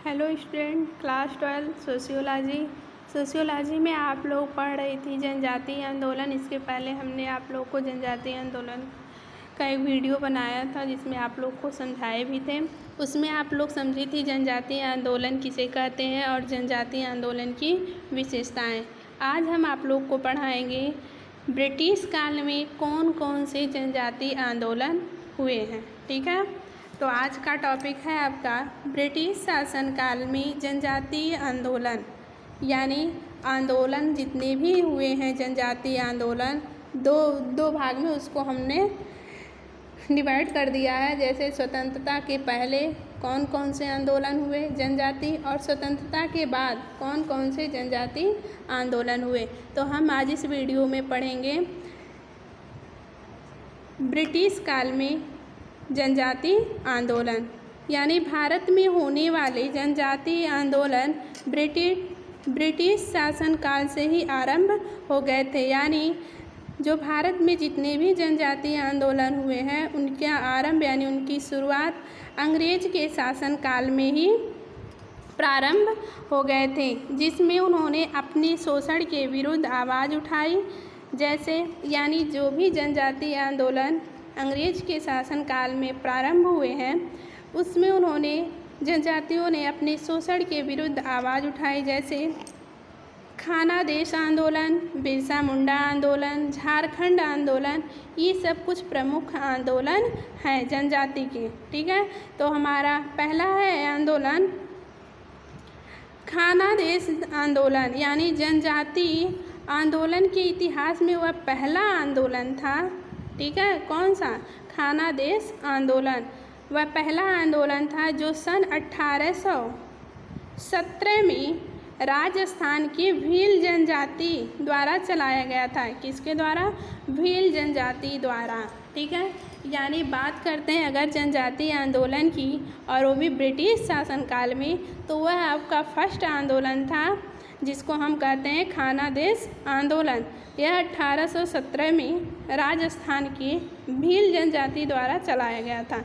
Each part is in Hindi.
हेलो स्टूडेंट, क्लास 12 सोशियोलॉजी में आप लोग पढ़ रही थी जनजातीय आंदोलन। इसके पहले हमने आप लोग को जनजातीय आंदोलन का एक वीडियो बनाया था जिसमें आप लोग को समझाए भी थे। उसमें आप लोग समझी थी जनजातीय आंदोलन किसे कहते हैं और जनजातीय आंदोलन की विशेषताएं। आज हम आप लोग को पढ़ाएंगे ब्रिटिश काल में कौन कौन से जनजातीय आंदोलन हुए हैं। ठीक है, तो आज का टॉपिक है आपका ब्रिटिश शासनकाल में जनजातीय आंदोलन, यानी आंदोलन जितने भी हुए हैं जनजातीय आंदोलन दो भाग में उसको हमने डिवाइड कर दिया है। जैसे स्वतंत्रता के पहले कौन कौन से आंदोलन हुए जनजाति और स्वतंत्रता के बाद कौन कौन से जनजातीय आंदोलन हुए। तो हम आज इस वीडियो में पढ़ेंगे ब्रिटिश काल में जनजातीय आंदोलन, यानी भारत में होने वाले जनजातीय आंदोलन ब्रिटिश शासनकाल से ही आरंभ हो गए थे। यानी जो भारत में जितने भी जनजातीय आंदोलन हुए हैं उनका आरंभ यानी उनकी शुरुआत अंग्रेज के शासनकाल में ही प्रारंभ हो गए थे, जिसमें उन्होंने अपने शोषण के विरुद्ध आवाज़ उठाई। जैसे यानी जो भी जनजातीय आंदोलन अंग्रेज के शासनकाल में प्रारंभ हुए हैं उसमें उन्होंने जनजातियों ने अपने शोषण के विरुद्ध आवाज़ उठाई। जैसे खानादेश आंदोलन, बिरसा मुंडा आंदोलन, झारखंड आंदोलन, ये सब कुछ प्रमुख आंदोलन हैं जनजाति के। ठीक है, तो हमारा पहला है आंदोलन खानादेश आंदोलन, यानी जनजातीय आंदोलन के इतिहास में वह पहला आंदोलन था। ठीक है, कौन सा? खानादेश आंदोलन। वह पहला आंदोलन था जो सन 1817 में राजस्थान की भील जनजाति द्वारा चलाया गया था। किसके द्वारा? भील जनजाति द्वारा। ठीक है, यानी बात करते हैं अगर जनजातीय आंदोलन की और वो भी ब्रिटिश शासनकाल में, तो वह आपका फर्स्ट आंदोलन था जिसको हम कहते हैं खानादेश आंदोलन। यह 1817 में राजस्थान की भील जनजाति द्वारा चलाया गया था।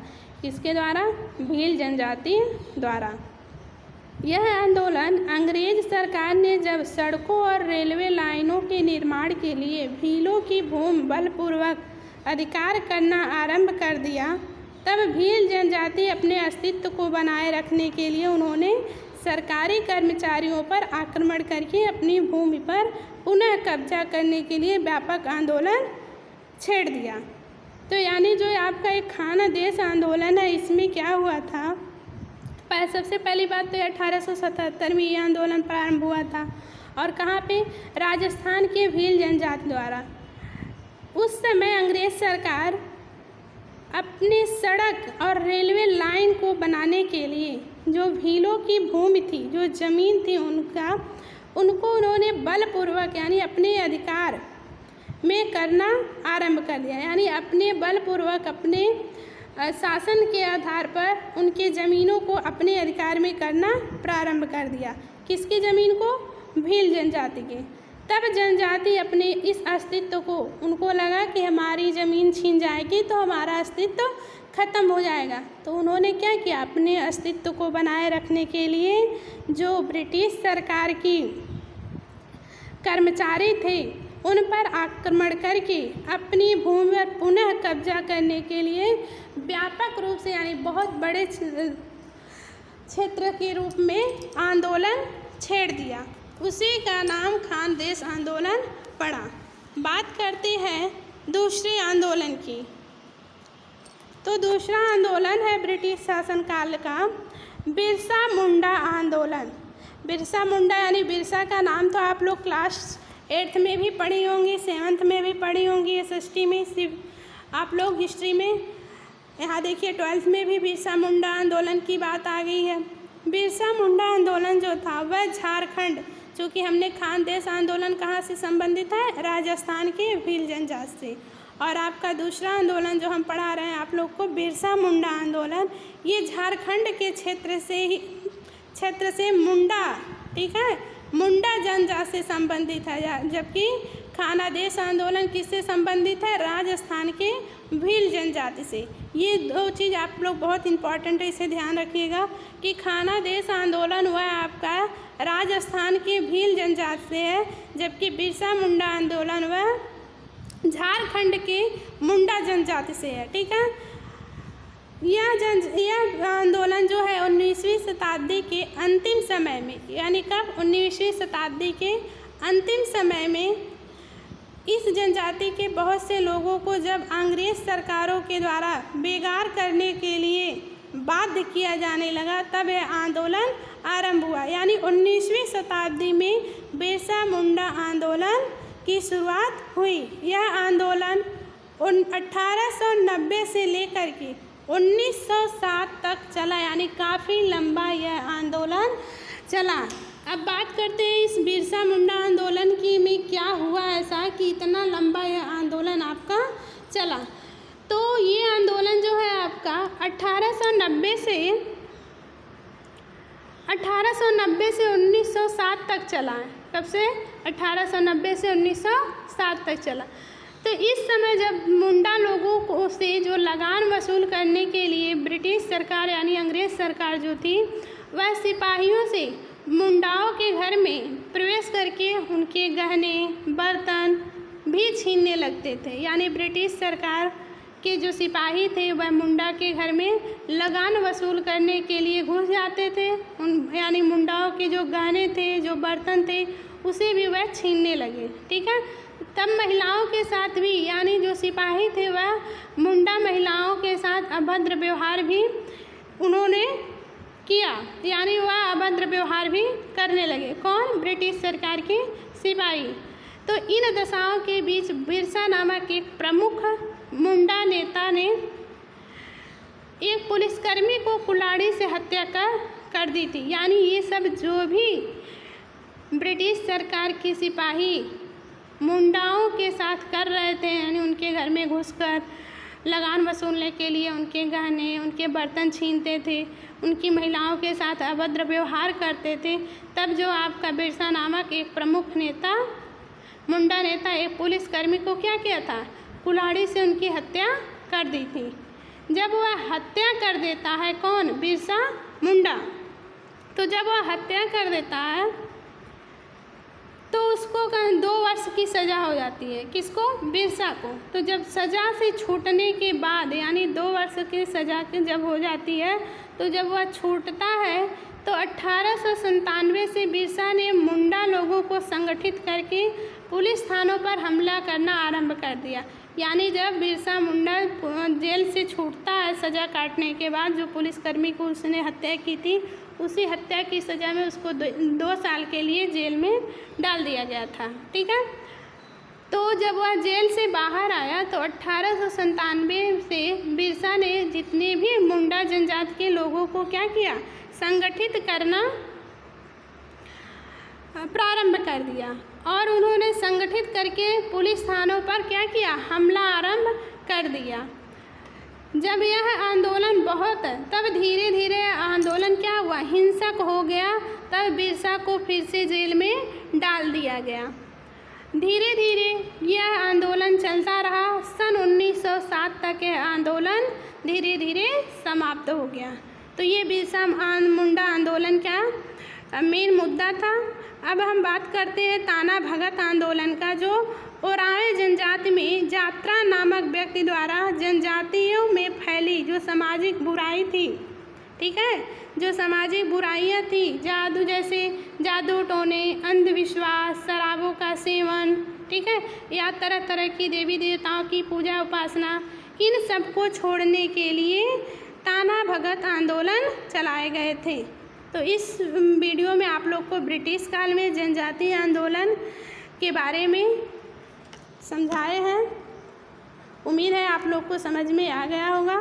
किसके द्वारा? भील जनजाति द्वारा। यह आंदोलन अंग्रेज सरकार ने जब सड़कों और रेलवे लाइनों के निर्माण के लिए भीलों की भूमि बलपूर्वक अधिकार करना आरंभ कर दिया, तब भील जनजाति अपने अस्तित्व को बनाए रखने के लिए उन्होंने सरकारी कर्मचारियों पर आक्रमण करके अपनी भूमि पर पुनः कब्जा करने के लिए व्यापक आंदोलन छेड़ दिया। तो यानी जो आपका एक खानादेश आंदोलन है, इसमें क्या हुआ था? सबसे पहली बात तो 1877 में ये आंदोलन प्रारंभ हुआ था और कहाँ पे? राजस्थान के भील जनजाति द्वारा। उस समय अंग्रेज सरकार अपनी सड़क और रेलवे लाइन को बनाने के लिए जो भीलों की भूमि थी, जो ज़मीन थी उनको उन्होंने बलपूर्वक यानी अपने अधिकार में करना आरंभ कर दिया। यानी अपने बलपूर्वक अपने शासन के आधार पर उनके ज़मीनों को अपने अधिकार में करना प्रारंभ कर दिया। किसकी ज़मीन को? भील जनजाति के। तब जनजाति अपने इस अस्तित्व को, उनको लगा कि हमारी ज़मीन छीन जाएगी तो हमारा अस्तित्व ख़त्म हो जाएगा। तो उन्होंने क्या किया? अपने अस्तित्व को बनाए रखने के लिए जो ब्रिटिश सरकार की कर्मचारी थे उन पर आक्रमण करके अपनी भूमि पर पुनः कब्जा करने के लिए व्यापक रूप से यानी बहुत बड़े क्षेत्र के रूप में आंदोलन छेड़ दिया। उसी का नाम खानदेश आंदोलन पड़ा। बात करते हैं दूसरे आंदोलन की। तो दूसरा आंदोलन है ब्रिटिश शासनकाल का बिरसा मुंडा आंदोलन। बिरसा मुंडा यानी बिरसा का नाम तो आप लोग क्लास 8th में भी पढ़ी होंगी, 7th में भी पढ़ी होंगी, SST में, आप लोग हिस्ट्री में। यहाँ देखिए 12th में भी बिरसा मुंडा आंदोलन की बात आ गई है। बिरसा मुंडा आंदोलन जो था वह झारखंड, चूँकि हमने खानदेश आंदोलन कहाँ से संबंधित है? राजस्थान के भील जनजाति से। और आपका दूसरा आंदोलन जो हम पढ़ा रहे हैं आप लोग को बिरसा मुंडा आंदोलन, ये झारखंड के क्षेत्र से मुंडा, ठीक है, मुंडा जनजाति से संबंधित है, जबकि खानादेश आंदोलन किससे संबंधित है? राजस्थान के भील जनजाति से। ये दो चीज़ आप लोग बहुत इम्पॉर्टेंट है, इसे ध्यान रखिएगा कि खानादेश आंदोलन हुआ आपका राजस्थान के भील जनजाति से है, जबकि बिरसा मुंडा आंदोलन हुआ झारखंड के मुंडा जनजाति से है। ठीक है, यह आंदोलन जो है 19वीं शताब्दी के अंतिम समय में, यानी कब? 19वीं शताब्दी के अंतिम समय में इस जनजाति के बहुत से लोगों को जब अंग्रेज सरकारों के द्वारा बेगार करने के लिए बाध्य किया जाने लगा, तब यह आंदोलन आरंभ हुआ। यानी 19वीं शताब्दी में बिरसा मुंडा आंदोलन की शुरुआत हुई। यह आंदोलन 1890 से लेकर के 1907 तक चला, यानी काफ़ी लंबा यह आंदोलन चला। अब बात करते हैं इस बिरसा मुंडा आंदोलन की में क्या हुआ ऐसा कि इतना लंबा यह आंदोलन आपका चला। तो ये आंदोलन जो है आपका 1890 से 1907 तक चला है। कब से? 1890 से 1907 तक चला। तो इस समय जब मुंडा लोगों को से जो लगान वसूल करने के लिए ब्रिटिश सरकार यानी अंग्रेज़ सरकार जो थी, वह सिपाहियों से मुंडाओं के घर में प्रवेश करके उनके गहने बर्तन भी छीनने लगते थे। यानी ब्रिटिश सरकार के जो सिपाही थे वह मुंडा के घर में लगान वसूल करने के लिए घुस जाते थे। यानी मुंडाओं के जो गहने थे, जो बर्तन थे, उसे भी वह छीनने लगे। ठीक है, तब महिलाओं के साथ भी, यानी जो सिपाही थे वह मुंडा महिलाओं के साथ अभद्र व्यवहार भी उन्होंने किया, यानी वह अभद्र व्यवहार भी करने लगे। कौन? ब्रिटिश सरकार के सिपाही। तो इन दशाओं के बीच बिरसा नामक एक प्रमुख मुंडा नेता ने एक पुलिसकर्मी को कुल्हाड़ी से हत्या कर दी थी। यानी ये सब जो भी ब्रिटिश सरकार के सिपाही मुंडाओं के साथ कर रहे थे, यानी उनके घर में घुसकर लगान वसूलने के लिए उनके गहने, उनके बर्तन छीनते थे, उनकी महिलाओं के साथ अभद्र व्यवहार करते थे, तब जो आपका बिरसा नामक एक प्रमुख नेता, मुंडा नेता, एक पुलिसकर्मी को क्या किया था? कुल्हाड़ी से उनकी हत्या कर दी थी। जब वह हत्या कर देता है, कौन? बिरसा मुंडा। तो जब वह हत्या कर देता है तो उसको 2 वर्ष की सज़ा हो जाती है। किसको? बिरसा को। तो जब सज़ा से छूटने के बाद, यानी 2 वर्ष की सज़ा के जब हो जाती है, तो जब वह छूटता है तो 1897 से बिरसा ने मुंडा लोगों को संगठित करके पुलिस थानों पर हमला करना आरंभ कर दिया। यानी जब बिरसा मुंडा जेल से छूटता है सज़ा काटने के बाद, जो पुलिसकर्मी को उसने हत्या की थी, उसी हत्या की सज़ा में उसको 2 साल के लिए जेल में डाल दिया गया था। ठीक है, तो जब वह जेल से बाहर आया तो 1897 से बिरसा ने जितने भी मुंडा जनजाति के लोगों को क्या किया? संगठित करना प्रारंभ कर दिया और उन्होंने संगठित करके पुलिस थानों पर क्या किया? हमला आरंभ कर दिया। जब यह आंदोलन तब धीरे धीरे आंदोलन क्या हुआ? हिंसक हो गया। तब बिरसा को फिर से जेल में डाल दिया गया। धीरे धीरे यह आंदोलन चलता रहा। सन 1907 तक यह आंदोलन धीरे धीरे समाप्त हो गया। तो ये बिरसा मुंडा आंदोलन क्या मेन मुद्दा था। अब हम बात करते हैं ताना भगत आंदोलन का, जो ओराएं जनजाति में जात्रा नामक व्यक्ति द्वारा जनजातियों में फैली जो सामाजिक बुराई थी। ठीक है, जो सामाजिक बुराइयां थी, जादू जैसे जादू टोने, अंधविश्वास, शराबों का सेवन, ठीक है, या तरह तरह की देवी देवताओं की पूजा उपासना, इन सब को छोड़ने के लिए ताना भगत आंदोलन चलाए गए थे। तो इस वीडियो में आप लोग को ब्रिटिश काल में जनजातीय आंदोलन के बारे में समझाए हैं। उम्मीद है आप लोग को समझ में आ गया होगा।